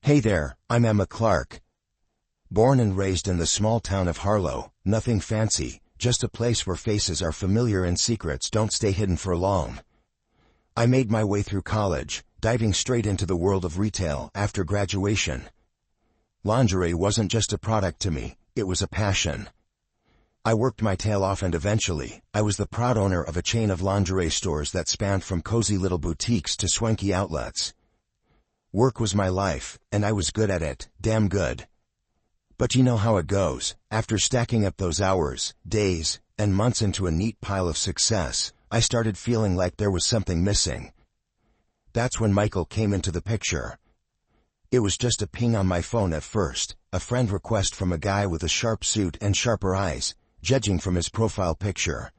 Hey there, I'm Emma Clarke. Born and raised in the small town of Harlow, nothing fancy, just a place where faces are familiar and secrets don't stay hidden for long. I made my way through college, diving straight into the world of retail after graduation. Lingerie wasn't just a product to me, it was a passion. I worked my tail off and eventually, I was the proud owner of a chain of lingerie stores that spanned from cozy little boutiques to swanky outlets. Work was my life, and I was good at it, damn good. But you know how it goes. After stacking up those hours, days, and months into a neat pile of success, I started feeling like there was something missing. That's when Michael came into the picture. It was just a ping on my phone at first, a friend request from a guy with a sharp suit and sharper eyes, judging from his profile picture.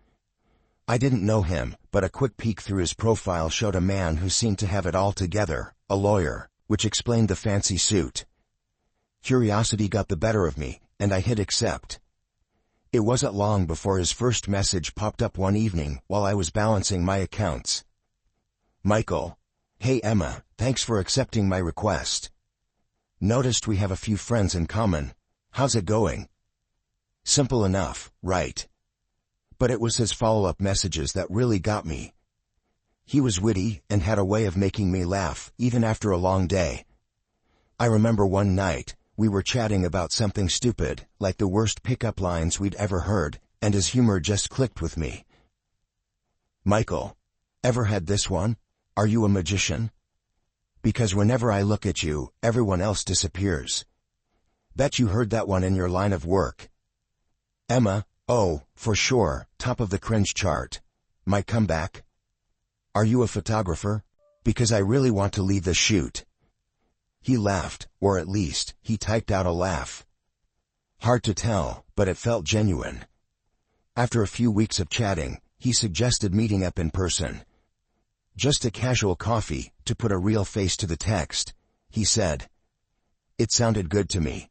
I didn't know him, but a quick peek through his profile showed a man who seemed to have it all together, a lawyer, which explained the fancy suit. Curiosity got the better of me, and I hit accept. It wasn't long before his first message popped up one evening while I was balancing my accounts. Michael. Hey Emma, thanks for accepting my request. Noticed we have a few friends in common. How's it going? Simple enough, right? But it was his follow-up messages that really got me. He was witty and had a way of making me laugh, even after a long day. I remember one night, we were chatting about something stupid, like the worst pickup lines we'd ever heard, and his humor just clicked with me. Michael. Ever had this one? Are you a magician? Because whenever I look at you, everyone else disappears. Bet you heard that one in your line of work. Emma. Oh, for sure, top of the cringe chart. My comeback? Are you a photographer? Because I really want to lead the shoot. He laughed, or at least, he typed out a laugh. Hard to tell, but it felt genuine. After a few weeks of chatting, he suggested meeting up in person. Just a casual coffee, to put a real face to the text, he said. It sounded good to me.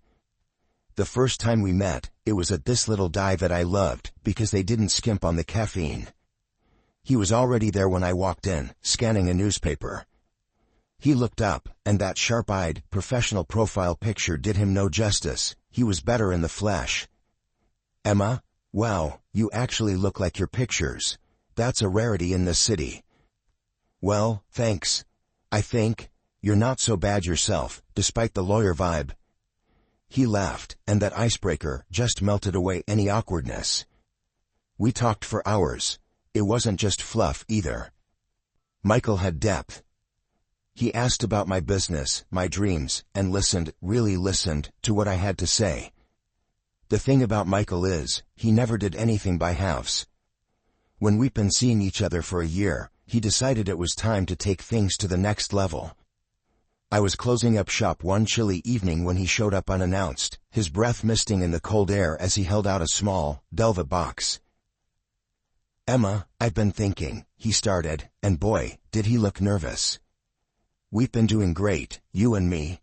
The first time we met, it was at this little dive that I loved, because they didn't skimp on the caffeine. He was already there when I walked in, scanning a newspaper. He looked up, and that sharp-eyed, professional profile picture did him no justice. He was better in the flesh. Emma? Wow, you actually look like your pictures. That's a rarity in this city. Well, thanks. I think you're not so bad yourself, despite the lawyer vibe. He laughed, and that icebreaker just melted away any awkwardness. We talked for hours. It wasn't just fluff either. Michael had depth. He asked about my business, my dreams, and listened, really listened, to what I had to say. The thing about Michael is, he never did anything by halves. When we'd been seeing each other for a year, he decided it was time to take things to the next level. I was closing up shop one chilly evening when he showed up unannounced, his breath misting in the cold air as he held out a small, velvet box. Emma, I've been thinking, he started, and boy, did he look nervous. We've been doing great, you and me.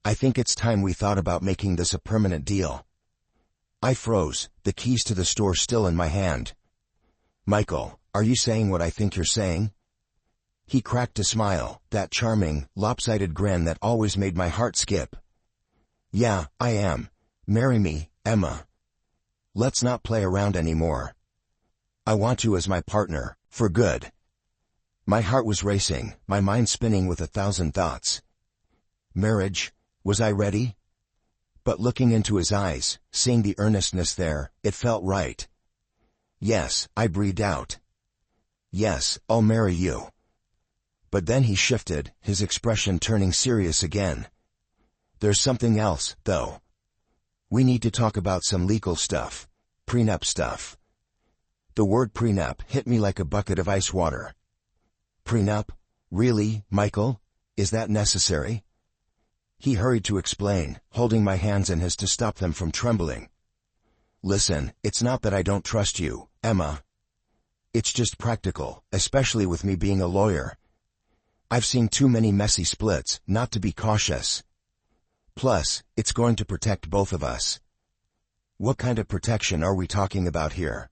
I think it's time we thought about making this a permanent deal. I froze, the keys to the store still in my hand. Michael, are you saying what I think you're saying? He cracked a smile, that charming, lopsided grin that always made my heart skip. Yeah, I am. Marry me, Emma. Let's not play around anymore. I want you as my partner, for good. My heart was racing, my mind spinning with 1,000 thoughts. Marriage? Was I ready? But looking into his eyes, seeing the earnestness there, it felt right. Yes, I breathed out. Yes, I'll marry you. But then he shifted, his expression turning serious again. There's something else, though. We need to talk about some legal stuff. Prenup stuff. The word prenup hit me like a bucket of ice water. Prenup? Really, Michael? Is that necessary? He hurried to explain, holding my hands in his to stop them from trembling. Listen, it's not that I don't trust you, Emma. It's just practical, especially with me being a lawyer. I've seen too many messy splits not to be cautious. Plus, it's going to protect both of us. What kind of protection are we talking about here?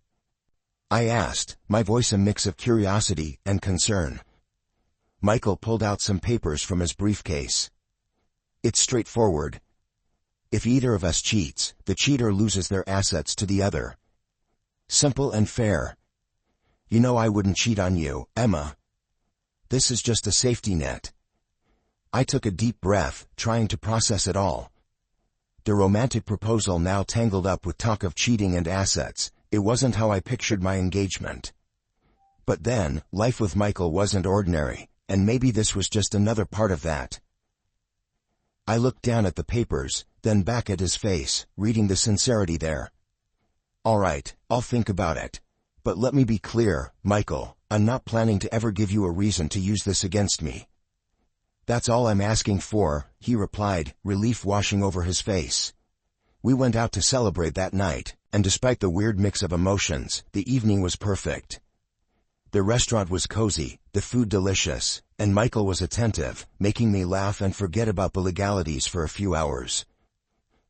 I asked, my voice a mix of curiosity and concern. Michael pulled out some papers from his briefcase. It's straightforward. If either of us cheats, the cheater loses their assets to the other. Simple and fair. You know I wouldn't cheat on you, Emma. This is just a safety net. I took a deep breath, trying to process it all. The romantic proposal now tangled up with talk of cheating and assets. It wasn't how I pictured my engagement. But then, life with Michael wasn't ordinary, and maybe this was just another part of that. I looked down at the papers, then back at his face, reading the sincerity there. All right, I'll think about it. But let me be clear, Michael, I'm not planning to ever give you a reason to use this against me. That's all I'm asking for, he replied, relief washing over his face. We went out to celebrate that night, and despite the weird mix of emotions, the evening was perfect. The restaurant was cozy, the food delicious, and Michael was attentive, making me laugh and forget about the legalities for a few hours.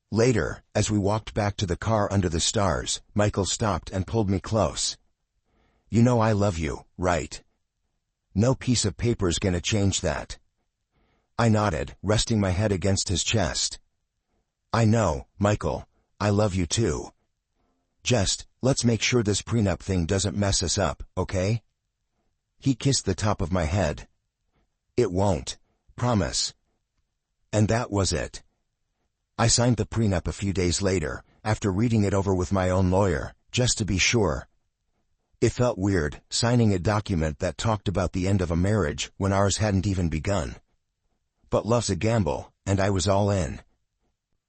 Later, as we walked back to the car under the stars, Michael stopped and pulled me close. You know I love you, right? No piece of paper's gonna change that. I nodded, resting my head against his chest. I know, Michael, I love you too. Just, let's make sure this prenup thing doesn't mess us up, okay? He kissed the top of my head. It won't. Promise. And that was it. I signed the prenup a few days later, after reading it over with my own lawyer, just to be sure. It felt weird, signing a document that talked about the end of a marriage when ours hadn't even begun. But love's a gamble, and I was all in.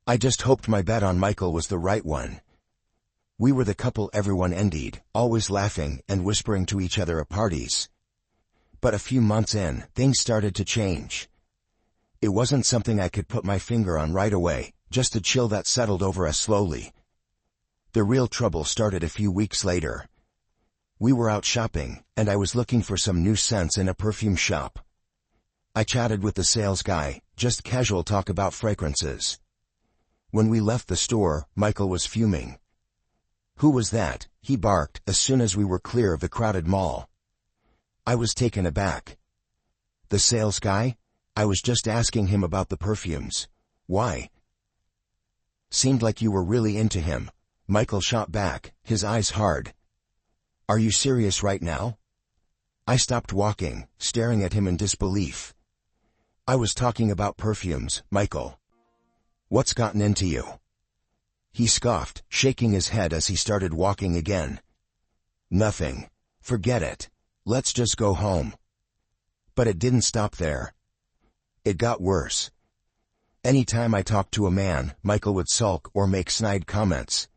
I just hoped my bet on Michael was the right one. We were the couple everyone envied, always laughing and whispering to each other at parties. But a few months in, things started to change. It wasn't something I could put my finger on right away, just a chill that settled over us slowly. The real trouble started a few weeks later. We were out shopping, and I was looking for some new scents in a perfume shop. I chatted with the sales guy, just casual talk about fragrances. When we left the store, Michael was fuming. Who was that? He barked as soon as we were clear of the crowded mall. I was taken aback. The sales guy? I was just asking him about the perfumes. Why? Seemed like you were really into him. Michael shot back, his eyes hard. Are you serious right now? I stopped walking, staring at him in disbelief. I was talking about perfumes, Michael. What's gotten into you? He scoffed, shaking his head as he started walking again. Nothing. Forget it. Let's just go home. But it didn't stop there. It got worse. Anytime I talked to a man, Michael would sulk or make snide comments.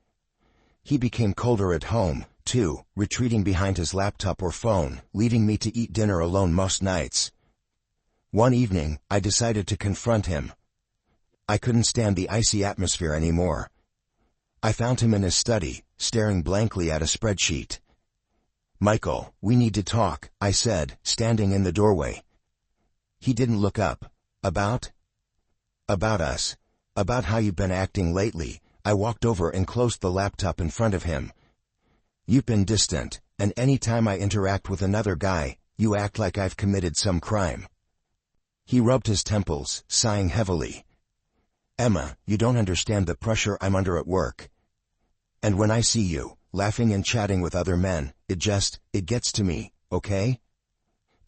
He became colder at home, too, retreating behind his laptop or phone, leaving me to eat dinner alone most nights. One evening, I decided to confront him. I couldn't stand the icy atmosphere anymore. I found him in his study, staring blankly at a spreadsheet. Michael, we need to talk, I said, standing in the doorway. He didn't look up. About? About us. About how you've been acting lately. I walked over and closed the laptop in front of him. You've been distant, and any time I interact with another guy, you act like I've committed some crime. He rubbed his temples, sighing heavily. Emma, you don't understand the pressure I'm under at work. And when I see you, laughing and chatting with other men, it gets to me, okay?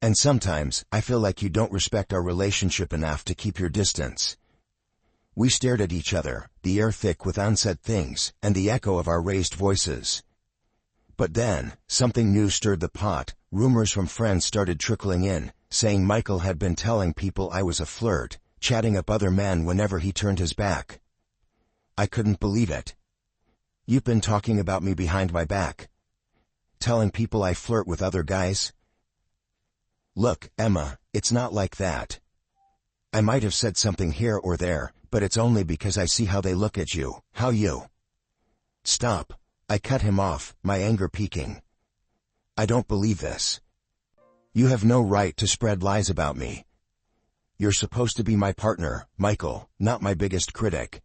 And sometimes, I feel like you don't respect our relationship enough to keep your distance. We stared at each other, the air thick with unsaid things, and the echo of our raised voices. But then, something new stirred the pot. Rumors from friends started trickling in, saying Michael had been telling people I was a flirt, chatting up other men whenever he turned his back. I couldn't believe it. You've been talking about me behind my back. Telling people I flirt with other guys? Look, Emma, it's not like that. I might have said something here or there, but it's only because I see how they look at you, how you... Stop. I cut him off, my anger peaking. I don't believe this. You have no right to spread lies about me. You're supposed to be my partner, Michael, not my biggest critic.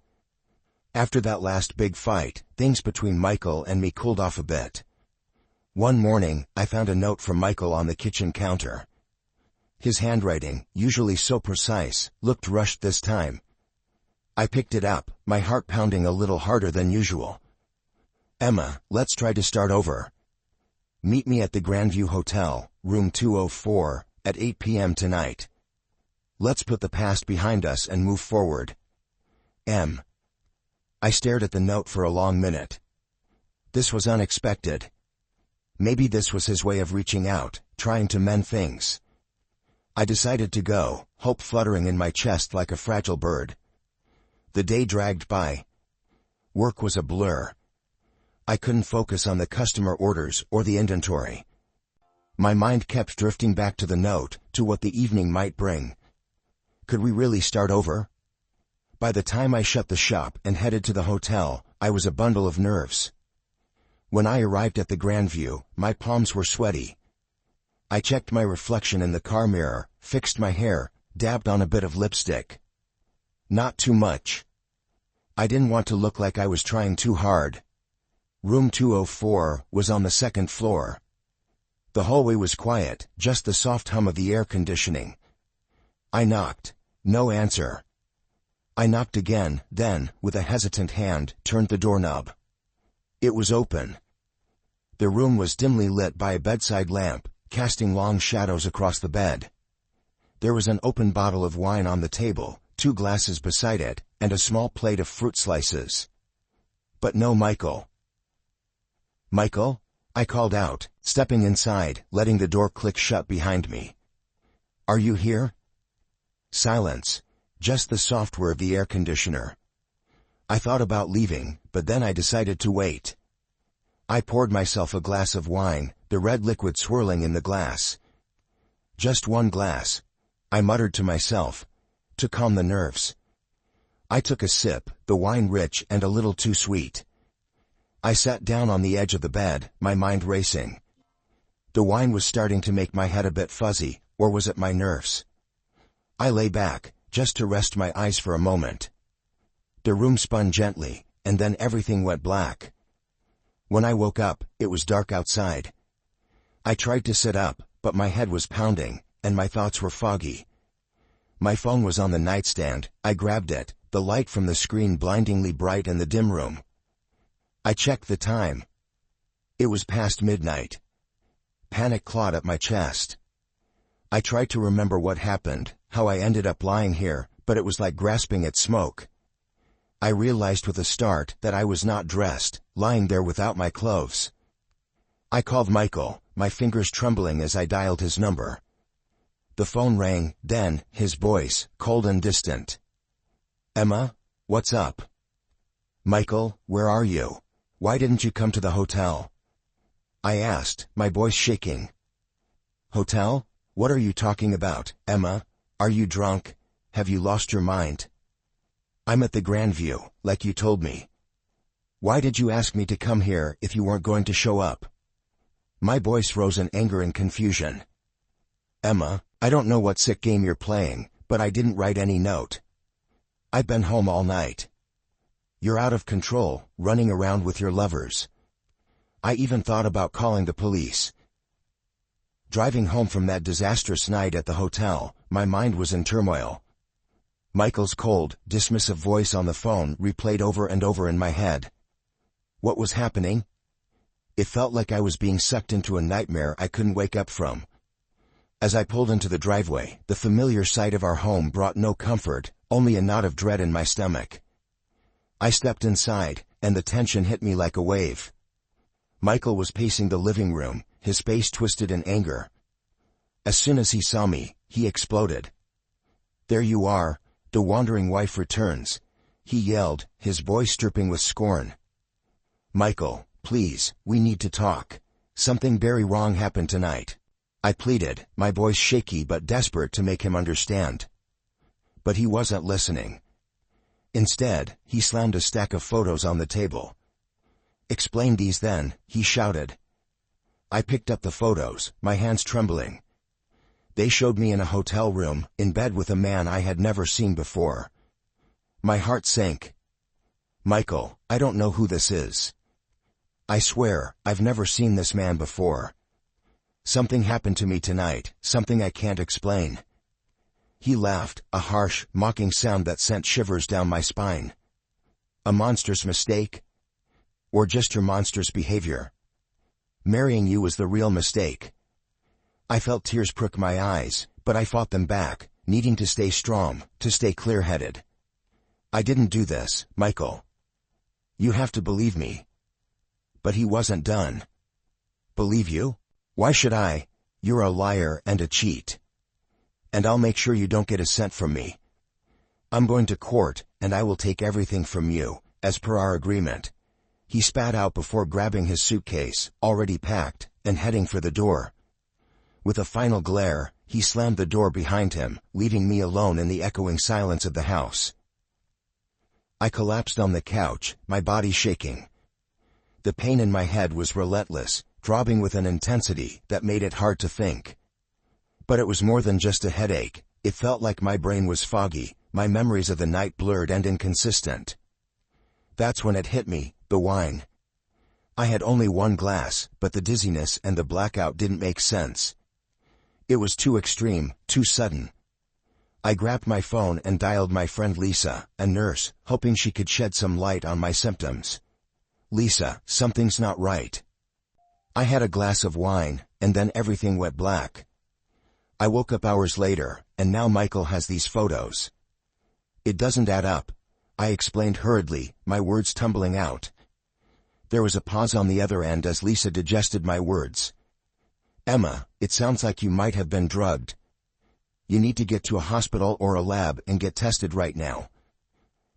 After that last big fight, things between Michael and me cooled off a bit. One morning, I found a note from Michael on the kitchen counter. His handwriting, usually so precise, looked rushed this time. I picked it up, my heart pounding a little harder than usual. Emma, let's try to start over. Meet me at the Grandview Hotel, room 204, at 8 p.m. tonight. Let's put the past behind us and move forward. M. I stared at the note for a long minute. This was unexpected. Maybe this was his way of reaching out, trying to mend things. I decided to go, hope fluttering in my chest like a fragile bird. The day dragged by. Work was a blur. I couldn't focus on the customer orders or the inventory. My mind kept drifting back to the note, to what the evening might bring. Could we really start over? By the time I shut the shop and headed to the hotel, I was a bundle of nerves. When I arrived at the Grandview, my palms were sweaty. I checked my reflection in the car mirror, fixed my hair, dabbed on a bit of lipstick. Not too much. I didn't want to look like I was trying too hard. Room 204 was on the second floor. The hallway was quiet, just the soft hum of the air conditioning. I knocked. No answer. I knocked again, then, with a hesitant hand, turned the doorknob. It was open. The room was dimly lit by a bedside lamp, casting long shadows across the bed. There was an open bottle of wine on the table, 2 glasses beside it, and a small plate of fruit slices. But no Michael. Michael? I called out, stepping inside, letting the door click shut behind me. Are you here? Silence. Just the soft whir of the air conditioner. I thought about leaving, but then I decided to wait. I poured myself a glass of wine, the red liquid swirling in the glass. Just 1 glass, I muttered to myself, to calm the nerves. I took a sip, the wine rich and a little too sweet. I sat down on the edge of the bed, my mind racing. The wine was starting to make my head a bit fuzzy, or was it my nerves? I lay back, just to rest my eyes for a moment. The room spun gently, and then everything went black. When I woke up, it was dark outside. I tried to sit up, but my head was pounding, and my thoughts were foggy. My phone was on the nightstand. I grabbed it, the light from the screen blindingly bright in the dim room. I checked the time. It was past midnight. Panic clawed at my chest. I tried to remember what happened, how I ended up lying here, but it was like grasping at smoke. I realized with a start that I was not dressed, lying there without my clothes. I called Michael, my fingers trembling as I dialed his number. The phone rang, then, his voice, cold and distant. Emma, what's up? Michael, where are you? Why didn't you come to the hotel? I asked, my voice shaking. Hotel? What are you talking about, Emma? Are you drunk? Have you lost your mind? I'm at the Grandview, like you told me. Why did you ask me to come here if you weren't going to show up? My voice rose in anger and confusion. Emma, I don't know what sick game you're playing, but I didn't write any note. I've been home all night. You're out of control, running around with your lovers. I even thought about calling the police. Driving home from that disastrous night at the hotel, my mind was in turmoil. Michael's cold, dismissive voice on the phone replayed over and over in my head. What was happening? It felt like I was being sucked into a nightmare I couldn't wake up from. As I pulled into the driveway, the familiar sight of our home brought no comfort, only a knot of dread in my stomach. I stepped inside, and the tension hit me like a wave. Michael was pacing the living room, his face twisted in anger. As soon as he saw me, he exploded. There you are, the wandering wife returns, he yelled, his voice dripping with scorn. Michael, please, we need to talk. Something very wrong happened tonight. I pleaded, my voice shaky but desperate to make him understand. But he wasn't listening. Instead, he slammed a stack of photos on the table. Explain these then, he shouted. I picked up the photos, my hands trembling. They showed me in a hotel room, in bed with a man I had never seen before. My heart sank. Michael, I don't know who this is. I swear, I've never seen this man before. Something happened to me tonight, something I can't explain. He laughed, a harsh, mocking sound that sent shivers down my spine. A monstrous mistake? Or just your monstrous behavior? Marrying you was the real mistake. I felt tears prick my eyes, but I fought them back, needing to stay strong, to stay clear-headed. I didn't do this, Michael. You have to believe me. But he wasn't done. Believe you? Why should I? You're a liar and a cheat. And I'll make sure you don't get a cent from me. I'm going to court, and I will take everything from you, as per our agreement. He spat out before grabbing his suitcase, already packed, and heading for the door. With a final glare, he slammed the door behind him, leaving me alone in the echoing silence of the house. I collapsed on the couch, my body shaking. The pain in my head was relentless, throbbing with an intensity that made it hard to think. But it was more than just a headache. It felt like my brain was foggy, my memories of the night blurred and inconsistent. That's when it hit me, the wine. I had only one glass, but the dizziness and the blackout didn't make sense. It was too extreme, too sudden. I grabbed my phone and dialed my friend Lisa, a nurse, hoping she could shed some light on my symptoms. Lisa, something's not right. I had a glass of wine, and then everything went black. I woke up hours later, and now Michael has these photos. It doesn't add up, I explained hurriedly, my words tumbling out. There was a pause on the other end as Lisa digested my words. Emma, it sounds like you might have been drugged. You need to get to a hospital or a lab and get tested right now.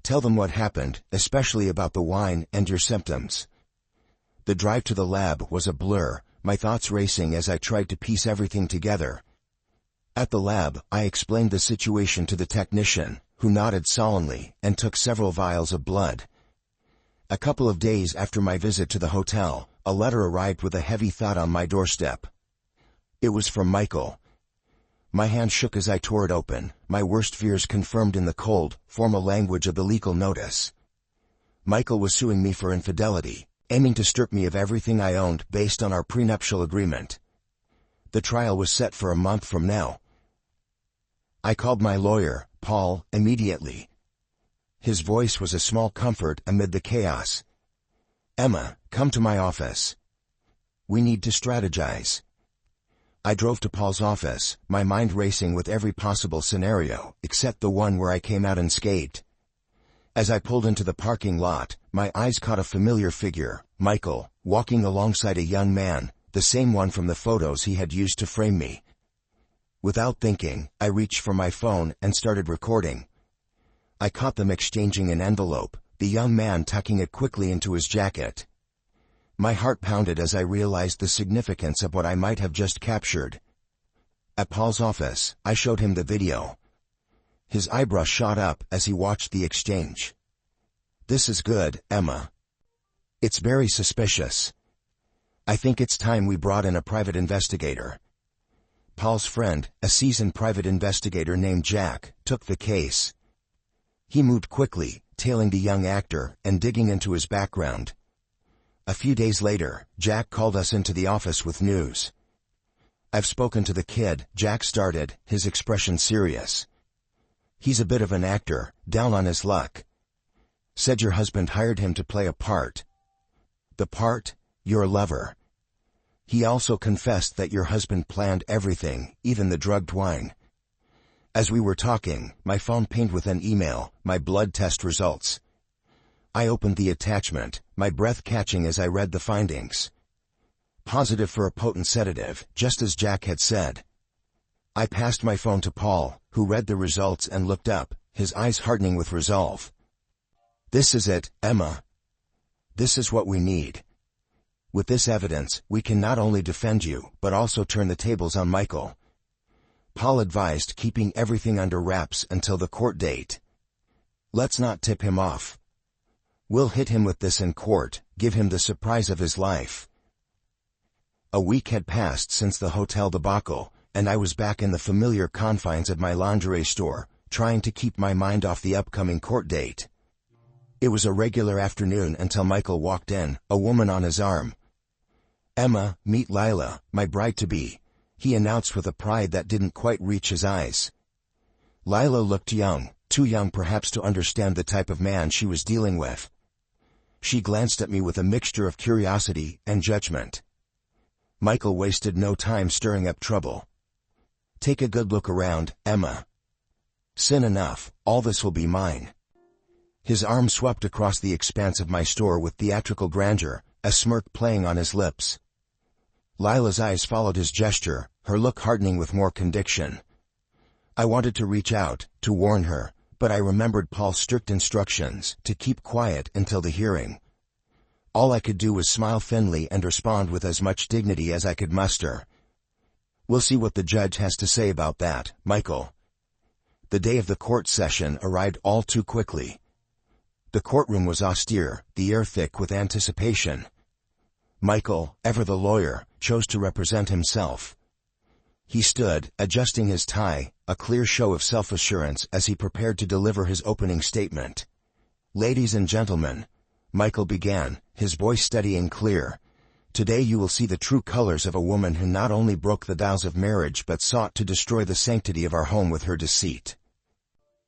Tell them what happened, especially about the wine and your symptoms. The drive to the lab was a blur, my thoughts racing as I tried to piece everything together. At the lab, I explained the situation to the technician, who nodded solemnly and took several vials of blood. A couple of days after my visit to the hotel, a letter arrived with a heavy thud on my doorstep. It was from Michael. My hand shook as I tore it open, my worst fears confirmed in the cold, formal language of the legal notice. Michael was suing me for infidelity, aiming to strip me of everything I owned based on our prenuptial agreement. The trial was set for a month from now. I called my lawyer, Paul, immediately. His voice was a small comfort amid the chaos. Emma, come to my office. We need to strategize. I drove to Paul's office, my mind racing with every possible scenario, except the one where I came out unscathed. As I pulled into the parking lot, my eyes caught a familiar figure, Michael, walking alongside a young man, the same one from the photos he had used to frame me. Without thinking, I reached for my phone and started recording. I caught them exchanging an envelope, the young man tucking it quickly into his jacket. My heart pounded as I realized the significance of what I might have just captured. At Paul's office, I showed him the video. His eyebrows shot up as he watched the exchange. This is good, Emma. It's very suspicious. I think it's time we brought in a private investigator. Paul's friend, a seasoned private investigator named Jack, took the case. He moved quickly, tailing the young actor and digging into his background. A few days later, Jack called us into the office with news. I've spoken to the kid, Jack started, his expression serious. He's a bit of an actor, down on his luck. Said your husband hired him to play a part. The part? Your lover. He also confessed that your husband planned everything, even the drugged wine. As we were talking, my phone pinged with an email, my blood test results. I opened the attachment, my breath catching as I read the findings. Positive for a potent sedative, just as Jack had said. I passed my phone to Paul, who read the results and looked up, his eyes hardening with resolve. This is it, Emma. This is what we need. With this evidence, we can not only defend you, but also turn the tables on Michael. Paul advised keeping everything under wraps until the court date. Let's not tip him off. We'll hit him with this in court, give him the surprise of his life. A week had passed since the hotel debacle, and I was back in the familiar confines of my lingerie store, trying to keep my mind off the upcoming court date. It was a regular afternoon until Michael walked in, a woman on his arm. Emma, meet Lila, my bride-to-be, he announced with a pride that didn't quite reach his eyes. Lila looked young, too young perhaps to understand the type of man she was dealing with. She glanced at me with a mixture of curiosity and judgment. Michael wasted no time stirring up trouble. "Take a good look around, Emma. Soon enough, all this will be mine." His arm swept across the expanse of my store with theatrical grandeur, a smirk playing on his lips. Lila's eyes followed his gesture, her look hardening with more conviction. I wanted to reach out, to warn her, but I remembered Paul's strict instructions to keep quiet until the hearing. All I could do was smile thinly and respond with as much dignity as I could muster. "We'll see what the judge has to say about that, Michael." The day of the court session arrived all too quickly. The courtroom was austere, the air thick with anticipation. Michael, ever the lawyer, chose to represent himself. He stood, adjusting his tie, a clear show of self-assurance as he prepared to deliver his opening statement. "Ladies and gentlemen," Michael began, his voice steady and clear, "today you will see the true colors of a woman who not only broke the vows of marriage but sought to destroy the sanctity of our home with her deceit.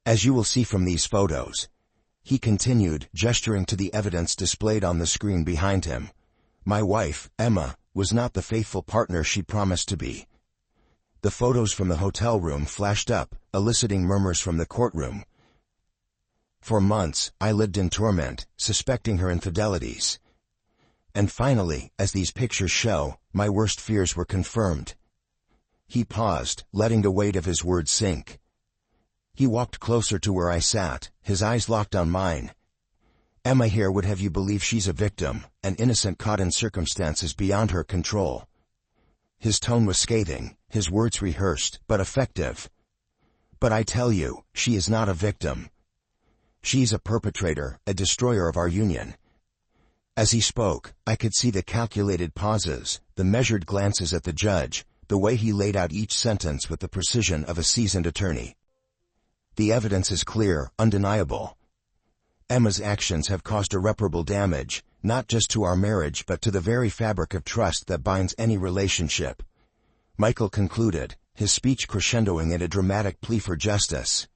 As you will see from these photos," he continued, gesturing to the evidence displayed on the screen behind him, "my wife, Emma, was not the faithful partner she promised to be." The photos from the hotel room flashed up, eliciting murmurs from the courtroom. For months, I lived in torment, suspecting her infidelities. And finally, as these pictures show, my worst fears were confirmed. He paused, letting the weight of his words sink. He walked closer to where I sat, his eyes locked on mine. "Emma here would have you believe she's a victim, an innocent caught in circumstances beyond her control." His tone was scathing, his words rehearsed, but effective. "But I tell you, she is not a victim. She's a perpetrator, a destroyer of our union." As he spoke, I could see the calculated pauses, the measured glances at the judge, the way he laid out each sentence with the precision of a seasoned attorney. "The evidence is clear, undeniable. Emma's actions have caused irreparable damage, not just to our marriage but to the very fabric of trust that binds any relationship," Michael concluded, his speech crescendoing in a dramatic plea for justice.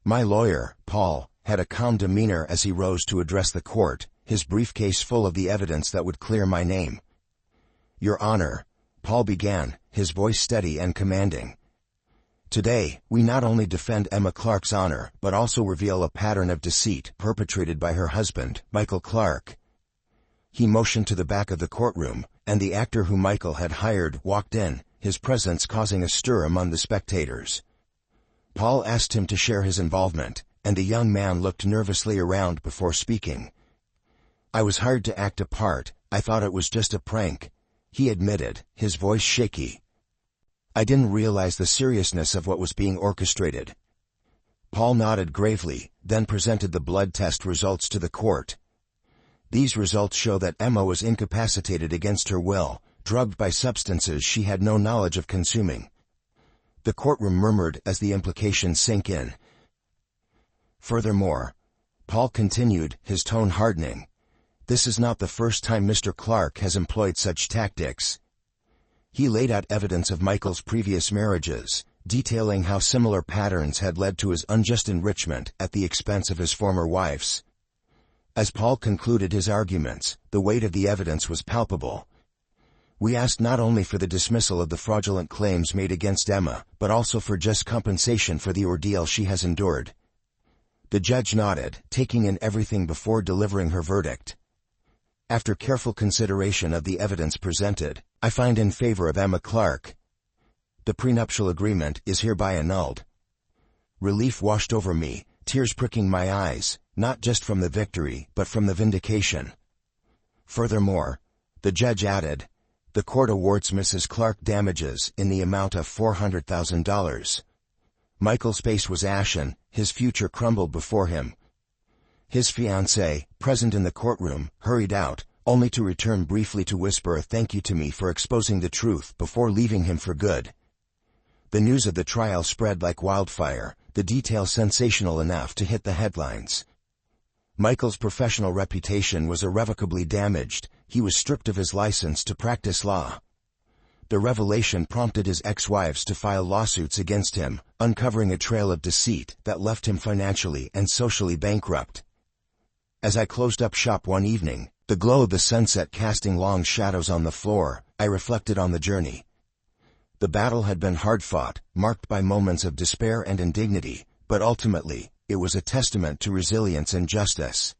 My lawyer, Paul, had a calm demeanor as he rose to address the court, his briefcase full of the evidence that would clear my name. "Your Honor," Paul began, his voice steady and commanding, "today, we not only defend Emma Clarke's honor but also reveal a pattern of deceit perpetrated by her husband, Michael Clarke." He motioned to the back of the courtroom, and the actor who Michael had hired walked in, his presence causing a stir among the spectators. Paul asked him to share his involvement, and the young man looked nervously around before speaking. "I was hired to act a part. I thought it was just a prank," he admitted, his voice shaky. "I didn't realize the seriousness of what was being orchestrated." Paul nodded gravely, then presented the blood test results to the court. These results show that Emma was incapacitated against her will, drugged by substances she had no knowledge of consuming. The courtroom murmured as the implications sank in. "Furthermore," Paul continued, his tone hardening, "this is not the first time Mr. Clarke has employed such tactics." He laid out evidence of Michael's previous marriages, detailing how similar patterns had led to his unjust enrichment at the expense of his former wives. As Paul concluded his arguments, the weight of the evidence was palpable. "We asked not only for the dismissal of the fraudulent claims made against Emma, but also for just compensation for the ordeal she has endured." The judge nodded, taking in everything before delivering her verdict. "After careful consideration of the evidence presented, I find in favor of Emma Clarke. The prenuptial agreement is hereby annulled." Relief washed over me, tears pricking my eyes, not just from the victory, but from the vindication. Furthermore, the judge added, "The court awards Mrs. Clarke damages in the amount of $400,000. Michael's face was ashen, his future crumbled before him. His fiancée, present in the courtroom, hurried out, only to return briefly to whisper a thank you to me for exposing the truth before leaving him for good. The news of the trial spread like wildfire, the details sensational enough to hit the headlines. Michael's professional reputation was irrevocably damaged. He was stripped of his license to practice law. The revelation prompted his ex-wives to file lawsuits against him, uncovering a trail of deceit that left him financially and socially bankrupt. As I closed up shop one evening, the glow of the sunset casting long shadows on the floor, I reflected on the journey. The battle had been hard-fought, marked by moments of despair and indignity, but ultimately, it was a testament to resilience and justice.